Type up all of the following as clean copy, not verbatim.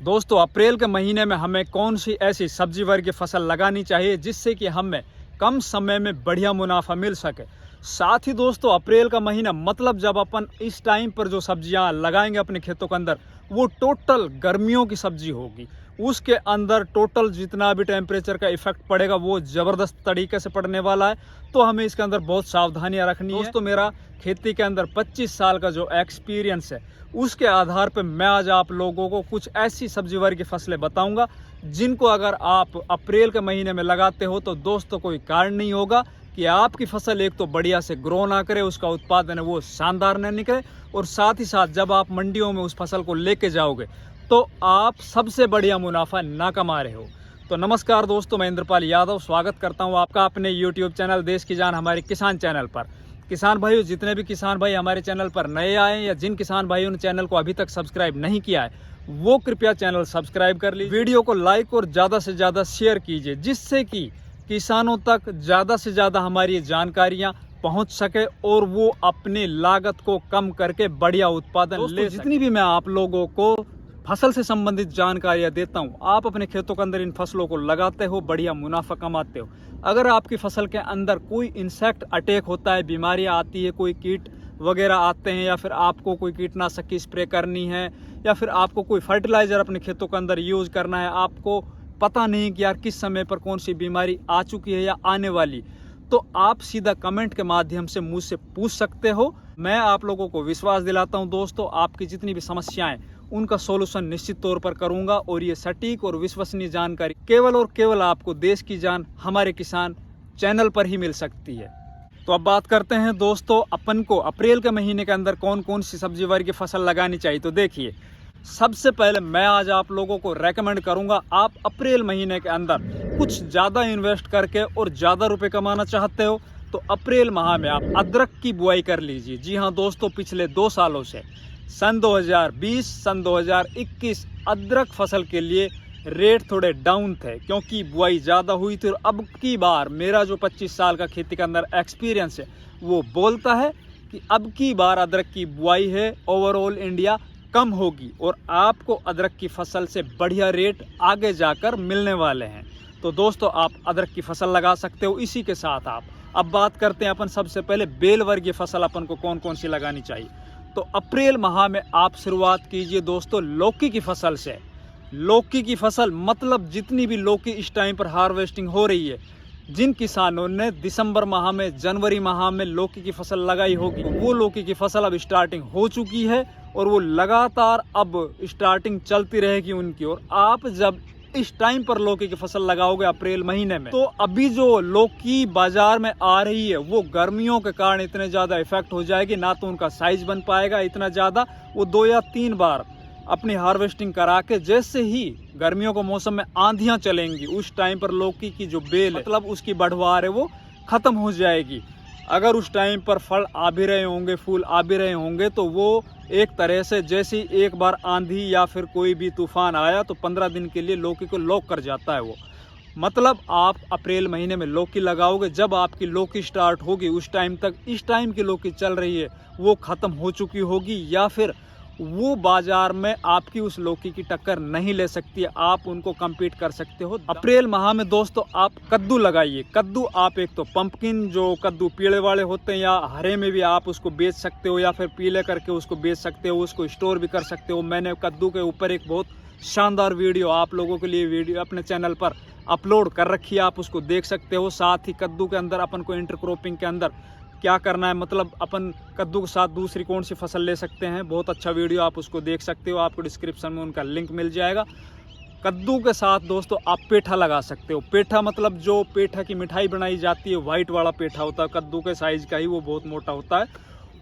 दोस्तों अप्रैल के महीने में हमें कौन सी ऐसी सब्जी वर्ग की फसल लगानी चाहिए जिससे कि हमें कम समय में बढ़िया मुनाफा मिल सके। साथ ही दोस्तों अप्रैल का महीना मतलब जब अपन इस टाइम पर जो सब्जियां लगाएंगे अपने खेतों के अंदर वो टोटल गर्मियों की सब्जी होगी। उसके अंदर टोटल जितना भी टेम्परेचर का इफेक्ट पड़ेगा वो ज़बरदस्त तरीके से पड़ने वाला है। तो हमें इसके अंदर बहुत सावधानियां रखनी है। दोस्तों मेरा खेती के अंदर 25 साल का जो एक्सपीरियंस है उसके आधार पर मैं आज आप लोगों को कुछ ऐसी सब्जी वर्ग की फसलें बताऊंगा जिनको अगर आप अप्रैल के महीने में लगाते हो तो दोस्तों कोई कारण नहीं होगा कि आपकी फसल एक तो बढ़िया से ग्रो ना करे, उसका उत्पादन है वो शानदार न निकले, और साथ ही साथ जब आप मंडियों में उस फसल को लेके जाओगे तो आप सबसे बढ़िया मुनाफा ना कमा रहे हो। तो नमस्कार दोस्तों, मैं इंद्रपाल यादव स्वागत करता हूं आपका अपने YouTube चैनल देश की जान हमारे किसान चैनल पर। किसान भाइयों, जितने भी किसान भाई हमारे चैनल पर नए आए या जिन किसान भाइयों ने चैनल को अभी तक सब्सक्राइब नहीं किया है वो कृपया चैनल सब्सक्राइब कर लीजिए। वीडियो को लाइक और ज़्यादा से ज़्यादा शेयर कीजिए जिससे कि किसानों तक ज़्यादा से ज़्यादा हमारी जानकारियाँ पहुंच सके और वो अपनी लागत को कम करके बढ़िया उत्पादन ले सके। जितनी भी मैं आप लोगों को फसल से संबंधित जानकारियां देता हूं, आप अपने खेतों के अंदर इन फसलों को लगाते हो, बढ़िया मुनाफा कमाते हो। अगर आपकी फसल के अंदर कोई इंसेक्ट अटैक होता है, बीमारियां आती है, कोई कीट वगैरह आते हैं, या फिर आपको कोई कीटनाशक की स्प्रे करनी है, या फिर आपको कोई फर्टिलाइजर अपने खेतों के अंदर यूज करना है, आपको पता नहीं कि यार किस समय पर कौन सी बीमारी आ चुकी है या आने वाली, तो आप सीधा कमेंट के माध्यम से मुझसे पूछ सकते हो। मैं आप लोगों को विश्वास दिलाता हूं दोस्तों, आपकी जितनी भी समस्याएं उनका सॉल्यूशन निश्चित तौर पर करूंगा, और ये सटीक और विश्वसनीय जानकारी केवल और केवल आपको देश की जान हमारे किसान चैनल पर ही मिल सकती है। तो अब बात करते हैं दोस्तों अपन को अप्रैल के महीने के अंदर कौन कौन सी सब्जी वर्ग की फसल लगानी चाहिए। तो देखिए, सबसे पहले मैं आज आप लोगों को रेकमेंड करूंगा, आप अप्रैल महीने के अंदर कुछ ज़्यादा इन्वेस्ट करके और ज़्यादा रुपए कमाना चाहते हो तो अप्रैल माह में आप अदरक की बुआई कर लीजिए। जी हाँ दोस्तों, पिछले 2 सालों से सन 2020 सन 2021 अदरक फसल के लिए रेट थोड़े डाउन थे क्योंकि बुआई ज़्यादा हुई थी, और अब की बार मेरा जो 25 साल का खेती के अंदर एक्सपीरियंस है वो बोलता है कि अब की बार अदरक की बुआई है ओवरऑल इंडिया कम होगी और आपको अदरक की फसल से बढ़िया रेट आगे जाकर मिलने वाले हैं। तो दोस्तों आप अदरक की फसल लगा सकते हो। इसी के साथ आप अब बात करते हैं अपन सबसे पहले बेल वर्गीय फसल अपन को कौन कौन सी लगानी चाहिए। तो अप्रैल माह में आप शुरुआत कीजिए दोस्तों लौकी की फसल से। लौकी की फसल मतलब जितनी भी लौकी इस टाइम पर हार्वेस्टिंग हो रही है, जिन किसानों ने दिसंबर माह में जनवरी माह में लौकी की फसल लगाई होगी वो लौकी की फसल अब स्टार्टिंग हो चुकी है और वो लगातार अब स्टार्टिंग चलती रहेगी उनकी। और आप जब इस टाइम पर लौकी की फसल लगाओगे अप्रैल महीने में, तो अभी जो लौकी बाजार में आ रही है वो गर्मियों के कारण इतने ज्यादा इफेक्ट हो जाएगी, ना तो उनका साइज बन पाएगा इतना ज्यादा। वो 2 या 3 बार अपनी हार्वेस्टिंग करा के, जैसे ही गर्मियों के मौसम में आंधियां चलेंगी उस टाइम पर लौकी की जो बेल मतलब उसकी बढ़वार है वो खत्म हो जाएगी। अगर उस टाइम पर फल आ भी रहे होंगे, फूल आ भी रहे होंगे, तो वो एक तरह से जैसे एक बार आंधी या फिर कोई भी तूफान आया तो 15 दिन के लिए लौकी को लॉक कर जाता है वो। मतलब आप अप्रैल महीने में लौकी लगाओगे, जब आपकी लौकी स्टार्ट होगी उस टाइम तक इस टाइम की लौकी चल रही है वो खत्म हो चुकी होगी, या फिर वो बाजार में आपकी उस लौकी की टक्कर नहीं ले सकती है, आप उनको compete कर सकते हो। अप्रैल माह में दोस्तों आप कद्दू लगाइए। कद्दू आप एक तो पंपकिन जो कद्दू पीले वाले होते हैं या हरे में भी आप उसको बेच सकते हो, या फिर पीले करके उसको बेच सकते हो, उसको स्टोर भी कर सकते हो। मैंने कद्दू के ऊपर एक बहुत शानदार वीडियो आप लोगों के लिए वीडियो अपने चैनल पर अपलोड कर रखी है, आप उसको देख सकते हो। साथ ही कद्दू के अंदर अपन को इंटरक्रॉपिंग के अंदर क्या करना है, मतलब अपन कद्दू के साथ दूसरी कौन सी फसल ले सकते हैं, बहुत अच्छा वीडियो आप उसको देख सकते हो, आपको डिस्क्रिप्शन में उनका लिंक मिल जाएगा। कद्दू के साथ दोस्तों आप पेठा लगा सकते हो। पेठा मतलब जो पेठा की मिठाई बनाई जाती है, वाइट वाला पेठा होता है, कद्दू के साइज का ही, वो बहुत मोटा होता है,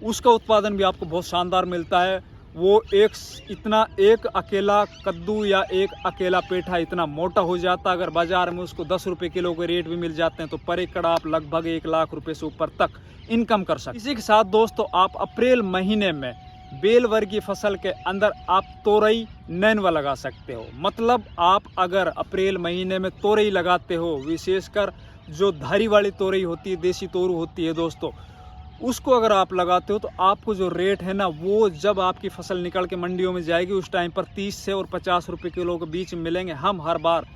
उसका उत्पादन भी आपको बहुत शानदार मिलता है। वो एक अकेला कद्दू या एक अकेला पेठा इतना मोटा हो जाता है, अगर बाजार में उसको 10 रुपये किलो के रेट भी मिल जाते हैं तो पर एकड़ आप लगभग 1 लाख रुपए से ऊपर तक इनकम कर सकते हैं। इसी के साथ दोस्तों आप अप्रैल महीने में बेल वर्गीय फसल के अंदर आप तोरई नैनवा लगा सकते हो। मतलब आप अगर अप्रैल महीने में तोरई लगाते हो, विशेषकर जो धारी वाली तोरई होती है, देसी तोरू होती है दोस्तों, उसको अगर आप लगाते हो तो आपको जो रेट है ना, वो जब आपकी फसल निकल के मंडियों में जाएगी उस टाइम पर 30 से और 50 रुपये किलो के बीच में मिलेंगे। हम हर बार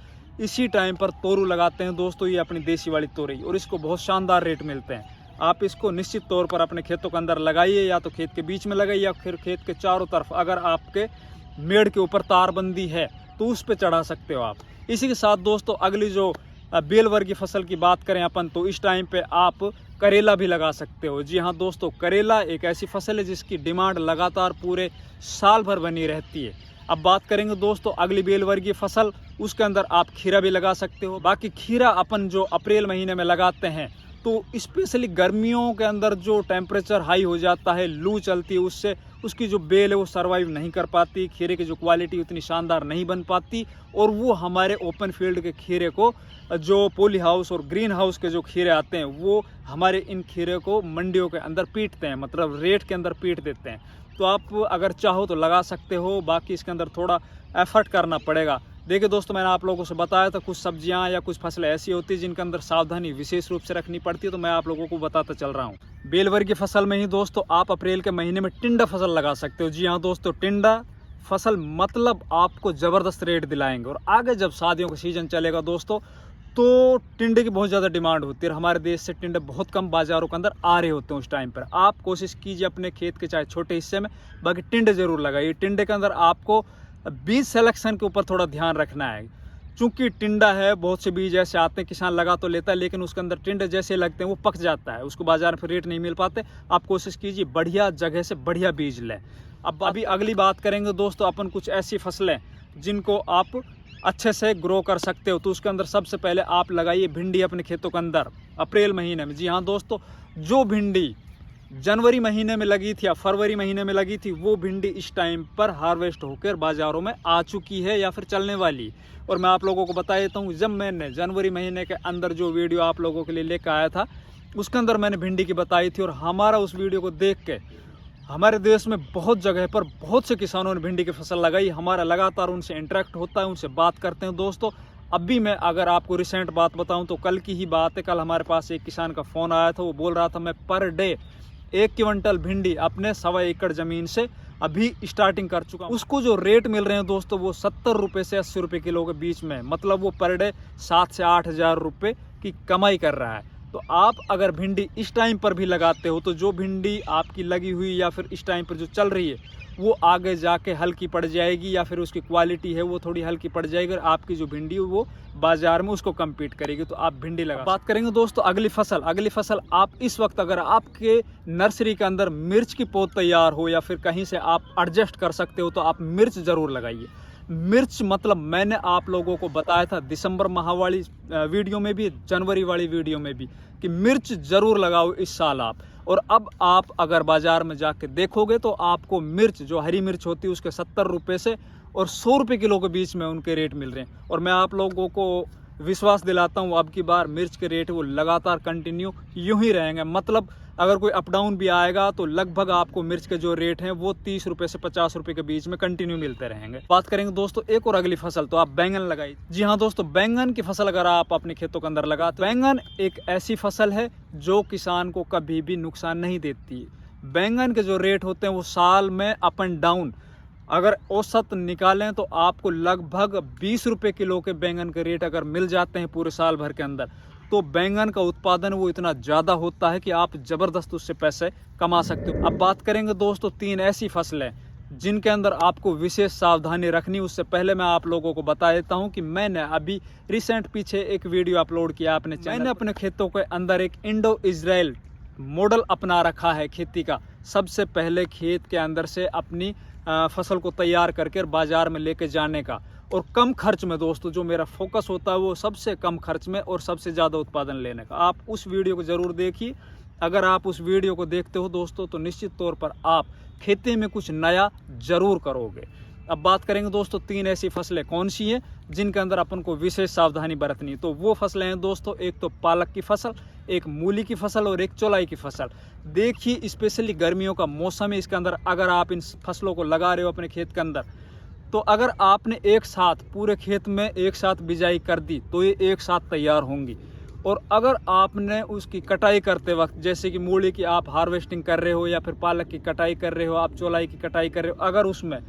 इसी टाइम पर तोरू लगाते हैं दोस्तों, ये अपनी देसी वाली तोरई, और इसको बहुत शानदार रेट मिलते हैं। आप इसको निश्चित तौर पर अपने खेतों के अंदर लगाइए, या तो खेत के बीच में लगाइए या फिर खेत के चारों तरफ। अगर आपके मेड़ के ऊपर तारबंदी है तो उस पर चढ़ा सकते हो आप। इसी के साथ दोस्तों अगली जो बेल वर्गीय फसल की बात करें अपन, तो इस टाइम पे आप करेला भी लगा सकते हो। जी हाँ दोस्तों, करेला एक ऐसी फसल है जिसकी डिमांड लगातार पूरे साल भर बनी रहती है। अब बात करेंगे दोस्तों अगली बेल वर्गीय फसल, उसके अंदर आप खीरा भी लगा सकते हो। बाकी खीरा अपन जो अप्रैल महीने में लगाते हैं, तो स्पेशली गर्मियों के अंदर जो टेम्परेचर हाई हो जाता है, लू चलती है, उससे उसकी जो बेल है वो सरवाइव नहीं कर पाती, खीरे की जो क्वालिटी उतनी शानदार नहीं बन पाती, और वो हमारे ओपन फील्ड के खीरे को, जो पॉली हाउस और ग्रीन हाउस के जो खीरे आते हैं, वो हमारे इन खीरे को मंडियों के अंदर पीटते हैं, मतलब रेट के अंदर पीट देते हैं। तो आप अगर चाहो तो लगा सकते हो, बाकी इसके अंदर थोड़ा एफर्ट करना पड़ेगा। देखिए दोस्तों, मैंने आप लोगों से बताया था कुछ सब्जियां या कुछ फसलें ऐसी होती हैं जिनके अंदर सावधानी विशेष रूप से रखनी पड़ती है, तो मैं आप लोगों को बताता चल रहा हूं। बेल वर्गीय फसल में ही दोस्तों आप अप्रैल के महीने में टिंडा फसल लगा सकते हो। जी हाँ दोस्तों, टिंडा फसल मतलब आपको ज़बरदस्त रेट दिलाएंगे, और आगे जब शादियों का सीजन चलेगा दोस्तों, तो टिंडे की बहुत ज़्यादा डिमांड होती है। हमारे देश से टिंडे बहुत कम बाज़ारों के अंदर आ रहे होते हैं उस टाइम पर। आप कोशिश कीजिए अपने खेत के चाहे छोटे हिस्से में, बाकी टिंडे ज़रूर लगाइए। टिंडे के अंदर आपको बीज सिलेक्शन के ऊपर थोड़ा ध्यान रखना है, चूंकि टिंडा है, बहुत से बीज ऐसे आते हैं, किसान लगा तो लेता है लेकिन उसके अंदर टिंडे जैसे लगते हैं वो पक जाता है, उसको बाजार में रेट नहीं मिल पाते। आप कोशिश कीजिए बढ़िया जगह से बढ़िया बीज लें। अब अभी अगली बात करेंगे दोस्तों अपन कुछ ऐसी फसलें जिनको आप अच्छे से ग्रो कर सकते हो, तो उसके अंदर सबसे पहले आप लगाइए भिंडी अपने खेतों के अंदर अप्रैल महीने में। जी हाँ दोस्तों, जो भिंडी जनवरी महीने में लगी थी या फरवरी महीने में लगी थी, वो भिंडी इस टाइम पर हार्वेस्ट होकर बाज़ारों में आ चुकी है या फिर चलने वाली। और मैं आप लोगों को बता देता हूँ, जब मैंने जनवरी महीने के अंदर जो वीडियो आप लोगों के लिए लेकर आया था, उसके अंदर मैंने भिंडी की बताई थी, और हमारा उस वीडियो को देख के हमारे देश में बहुत जगह पर बहुत से किसानों ने भिंडी की फसल लगाई। हमारा लगातार उनसे इंटरेक्ट होता है, उनसे बात करते हैं दोस्तों। अभी मैं अगर आपको रिसेंट बात बताऊं तो कल की ही बात है, कल हमारे पास एक किसान का फ़ोन आया था, वो बोल रहा था मैं पर डे 1 क्विंटल भिंडी अपने 1.25 एकड़ ज़मीन से अभी स्टार्टिंग कर चुका हूँ। उसको जो रेट मिल रहे हैं दोस्तों, वो 70 रुपये से 80 रुपये किलो के बीच में, मतलब वो पर डे 7 से 8 हज़ार रुपये की कमाई कर रहा है। तो आप अगर भिंडी इस टाइम पर भी लगाते हो, तो जो भिंडी आपकी लगी हुई या फिर इस टाइम पर जो चल रही है, वो आगे जाके हल्की पड़ जाएगी, या फिर उसकी क्वालिटी है वो थोड़ी हल्की पड़ जाएगी, और आपकी जो भिंडी है वो बाजार में उसको कम्पीट करेगी। तो आप भिंडी लगा। बात करेंगे दोस्तों अगली फसल आप इस वक्त अगर आपके नर्सरी के अंदर मिर्च की पौध तैयार हो या फिर कहीं से आप एडजस्ट कर सकते हो, तो आप मिर्च ज़रूर लगाइए। मिर्च मतलब मैंने आप लोगों को बताया था दिसंबर माह वाली वीडियो में भी, जनवरी वाली वीडियो में भी, कि मिर्च ज़रूर लगाओ इस साल आप। और अब आप अगर बाज़ार में जाके देखोगे तो आपको मिर्च, जो हरी मिर्च होती है, उसके 70 रुपये से और 100 रुपये किलो के बीच में उनके रेट मिल रहे हैं। और मैं आप लोगों को विश्वास दिलाता हूँ, अब की बार मिर्च के रेट वो लगातार कंटिन्यू यूं ही रहेंगे। मतलब अगर कोई अप डाउन भी आएगा तो लगभग आपको मिर्च के जो रेट हैं वो 30 रुपये से 50 रुपये के बीच में कंटिन्यू मिलते रहेंगे। बात करेंगे दोस्तों एक और अगली फसल, तो आप बैंगन लगाइए। जी हाँ दोस्तों, बैंगन की फसल अगर आप अपने खेतों के अंदर लगाते, बैंगन एक ऐसी फसल है जो किसान को कभी भी नुकसान नहीं देती। बैंगन के जो रेट होते हैं वो साल में अप एंड डाउन अगर औसत निकालें तो आपको लगभग 20 रुपये किलो के बैंगन के रेट अगर मिल जाते हैं पूरे साल भर के अंदर, तो बैंगन का उत्पादन वो इतना ज़्यादा होता है कि आप ज़बरदस्त उससे पैसे कमा सकते हो। अब बात करेंगे दोस्तों 3 ऐसी फसलें जिनके अंदर आपको विशेष सावधानी रखनी। उससे पहले मैं आप लोगों को बता देता हूं कि मैंने अभी रिसेंट पीछे एक वीडियो अपलोड किया अपने चैनल। मैंने अपने खेतों के अंदर एक इंडो इजराइल मॉडल अपना रखा है खेती का। सबसे पहले खेत के अंदर से अपनी फसल को तैयार करके बाज़ार में लेके जाने का, और कम खर्च में दोस्तों जो मेरा फोकस होता है वो सबसे कम खर्च में और सबसे ज़्यादा उत्पादन लेने का। आप उस वीडियो को ज़रूर देखिए। अगर आप उस वीडियो को देखते हो दोस्तों तो निश्चित तौर पर आप खेती में कुछ नया ज़रूर करोगे। अब बात करेंगे दोस्तों 3 ऐसी फसलें कौन सी हैं जिनके अंदर अपन को विशेष सावधानी बरतनी। तो वो फसलें हैं दोस्तों, एक तो पालक की फसल, एक मूली की फसल और एक चौलाई की फसल। देखिए स्पेशली गर्मियों का मौसम है, इसके अंदर अगर आप इन फसलों को लगा रहे हो अपने खेत के अंदर, तो अगर आपने एक साथ पूरे खेत में एक साथ बिजाई कर दी तो ये एक साथ तैयार होंगी। और अगर आपने उसकी कटाई करते वक्त, जैसे कि मूली की आप हार्वेस्टिंग कर रहे हो या फिर पालक की कटाई कर रहे हो, आप चौलाई की कटाई कर रहे हो, अगर उसमें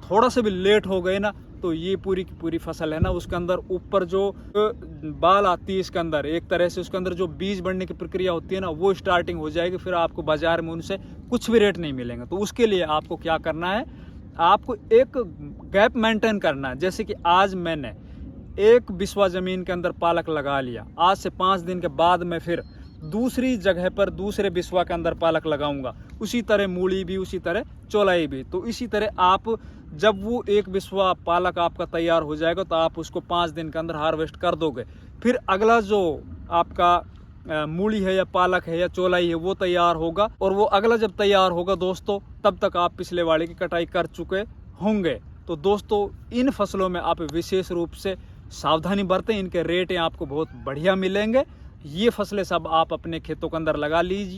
थोड़ा सा भी लेट हो गए ना, तो ये पूरी की पूरी फसल है ना, उसके अंदर ऊपर जो बाल आती है, इसके अंदर एक तरह से उसके अंदर जो बीज बढ़ने की प्रक्रिया होती है ना, वो स्टार्टिंग हो जाएगी। फिर आपको बाजार में उनसे कुछ भी रेट नहीं मिलेंगे। तो उसके लिए आपको क्या करना है, आपको एक गैप मेंटेन करना है। जैसे कि आज मैंने एक बिस्वा ज़मीन के अंदर पालक लगा लिया, आज से 5 दिन के बाद मैं फिर दूसरी जगह पर दूसरे बिस्वा के अंदर पालक लगाऊंगा। उसी तरह मूली भी, उसी तरह चौलाई भी। तो इसी तरह आप जब वो एक बिस्वा पालक आपका तैयार हो जाएगा, तो आप उसको 5 दिन के अंदर हार्वेस्ट कर दोगे। फिर अगला जो आपका मूली है या पालक है या चौलाई है, वो तैयार होगा। और वो अगला जब तैयार होगा दोस्तों, तब तक आप पिछले वाले की कटाई कर चुके होंगे। तो दोस्तों, इन फसलों में आप विशेष रूप से सावधानी बरतें, इनके रेट आपको बहुत बढ़िया मिलेंगे। ये फसलें सब आप अपने खेतों के अंदर लगा लीजिए।